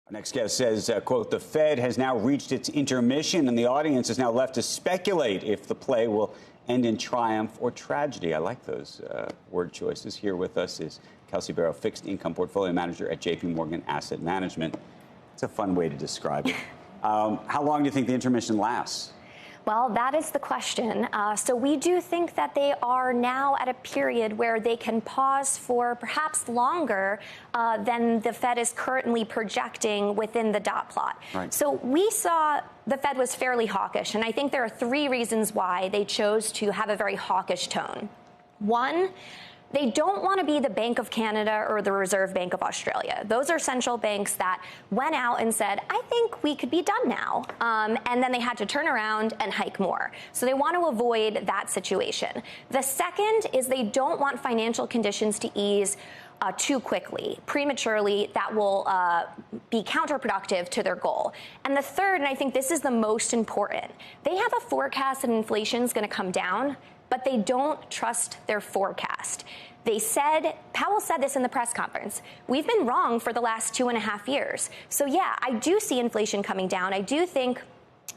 Our next guest says, quote, the Fed has now reached its intermission and the audience is now left to speculate if the play will end in triumph or tragedy. I like those word choices. Here with us is Kelsey Berro, fixed income portfolio manager at JPMorgan Asset Management. It's a fun way to describe it. How long do you think the intermission lasts? Well, that is the question. So we do think that they are now at a period where they can pause for perhaps longer than the Fed is currently projecting within the dot plot. Right. So we saw the Fed was fairly hawkish, and I think there are three reasons why they chose to have a very hawkish tone. One, they don't want to be the Bank of Canada or the Reserve Bank of Australia. Those are central banks that went out and said, I think we could be done now. And then they had to turn around and hike more. So they want to avoid that situation. The second is they don't want financial conditions to ease too quickly, prematurely. That will be counterproductive to their goal. And the third, and I think this is the most important, they have a forecast that inflation is going to come down, but they don't trust their forecast. They said, Powell said this in the press conference, we've been wrong for the last 2.5 years. So yeah, I do see inflation coming down. I do think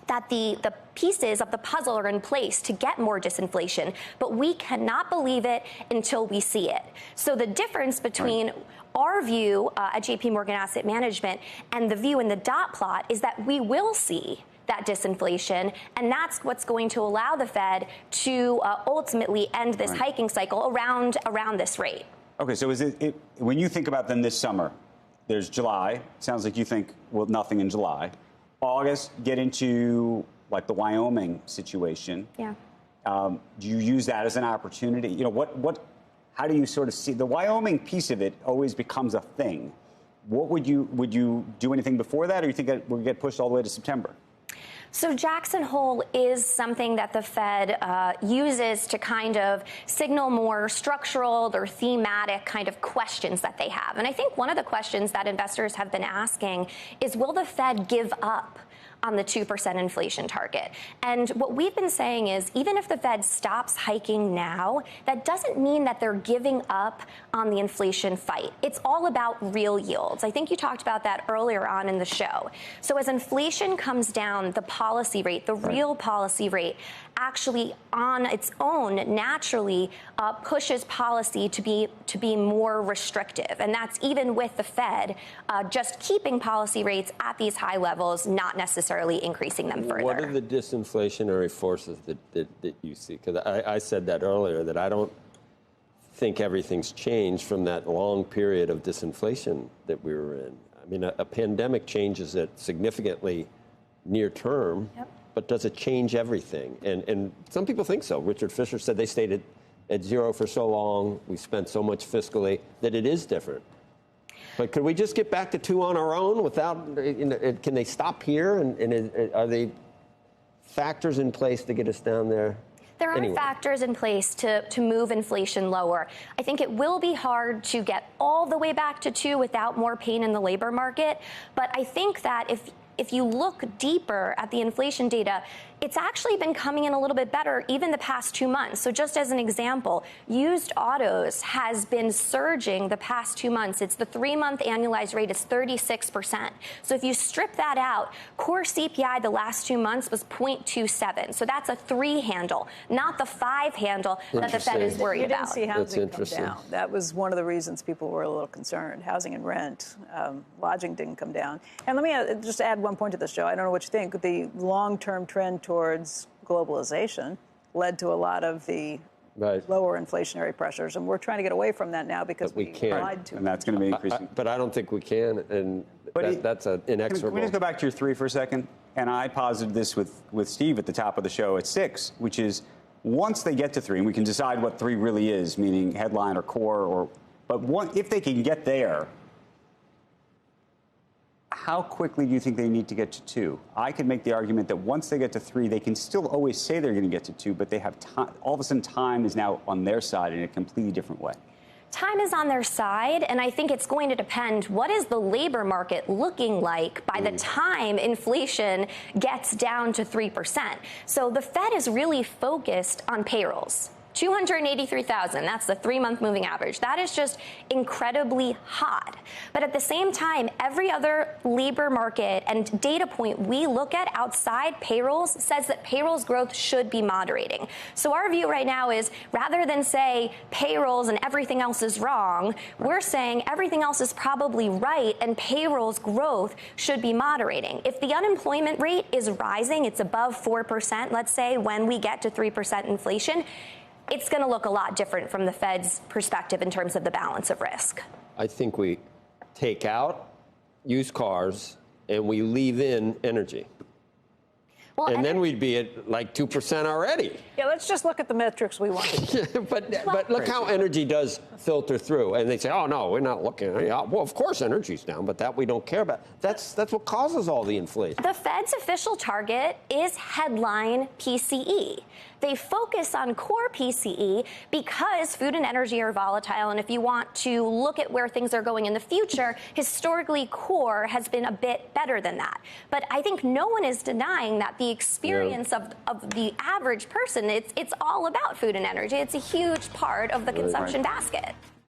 that the pieces of the puzzle are in place to get more disinflation, but we cannot believe it until we see it. So the difference between our view at JPMorgan Asset Management and the view in the dot plot is that we will see that disinflation, and that's what's going to allow the Fed to ultimately end this hiking cycle around this rate. Okay, so is it when you think about them this summer, there's July, sounds like you think, well, nothing in July. August, get into like the Wyoming situation. Yeah. Do you use that as an opportunity? You know, how do you sort of see the Wyoming piece of it always becomes a thing? What would you do anything before that, or you think that we'll get pushed all the way to September? So Jackson Hole is something that the Fed uses to kind of signal more structural or thematic kind of questions that they have. And I think one of the questions that investors have been asking is, will the Fed give up on the 2% inflation target? And what we've been saying is, even if the Fed stops hiking now, that doesn't mean that they're giving up on the inflation fight. It's all about real yields. I think you talked about that earlier on in the show. So as inflation comes down, the policy rate, the real policy rate, actually on its own naturally pushes policy to be more restrictive. And that's even with the Fed just keeping policy rates at these high levels, not necessarily increasing them further. What are the disinflationary forces that you see? Because I said that earlier, that I don't think everything's changed from that long period of disinflation that we were in. I mean, a pandemic changes it significantly near term. Yep. But does it change everything? And some people think so. Richard Fisher said they stayed at zero for so long, we spent so much fiscally, that it is different. But could we just get back to 2 on our own without, can they stop here? And are they factors in place to get us down there? There are factors in place to move inflation lower. I think it will be hard to get all the way back to 2 without more pain in the labor market. But I think that if you look deeper at the inflation data, it's actually been coming in a little bit better even the past 2 months. So just as an example, used autos has been surging the past 2 months. It's the 3-month annualized rate is 36%. So if you strip that out, core CPI the last 2 months was 0.27. So that's a 3 handle, not the 5 handle that the Fed is worried about. You didn't see housing come down. That was one of the reasons people were a little concerned. Housing and rent, lodging didn't come down. And let me just add one point to this, Joe. I don't know what you think. The long-term trend towards globalization led to a lot of the lower inflationary pressures, and we're trying to get away from that now because we lied to. And that's going to be increasing. But I don't think we can, and that's an inexorable. Can we just go back to your 3 for a second? And I posited this with Steve at the top of the show at 6, which is once they get to 3, and we can decide what 3 really is, meaning headline or core, but if they can get there, how quickly do you think they need to get to 2? I could make the argument that once they get to 3, they can still always say they're going to get to 2, but they have time. All of a sudden, time is now on their side in a completely different way. Time is on their side, and I think it's going to depend what is the labor market looking like by the time inflation gets down to 3%. So the Fed is really focused on payrolls. 283,000, that's the 3-month moving average. That is just incredibly hot. But at the same time, every other labor market and data point we look at outside payrolls says that payrolls growth should be moderating. So our view right now is, rather than say payrolls and everything else is wrong, we're saying everything else is probably right and payrolls growth should be moderating. If the unemployment rate is rising, it's above 4%, let's say, when we get to 3% inflation, it's going to look a lot different from the Fed's perspective in terms of the balance of risk. I think we take out used cars and we leave in energy. Well, and then we'd be at like 2% already. Yeah, let's just look at the metrics we want. but look how energy does filter through. And they say, oh, no, we're not looking. Well, of course, energy's down, but that we don't care about. That's what causes all the inflation. The Fed's official target is headline PCE. They focus on core PCE because food and energy are volatile. And if you want to look at where things are going in the future, historically, core has been a bit better than that. But I think no one is denying that the experience of the average person, it's all about food and energy. It's a huge part of the consumption basket.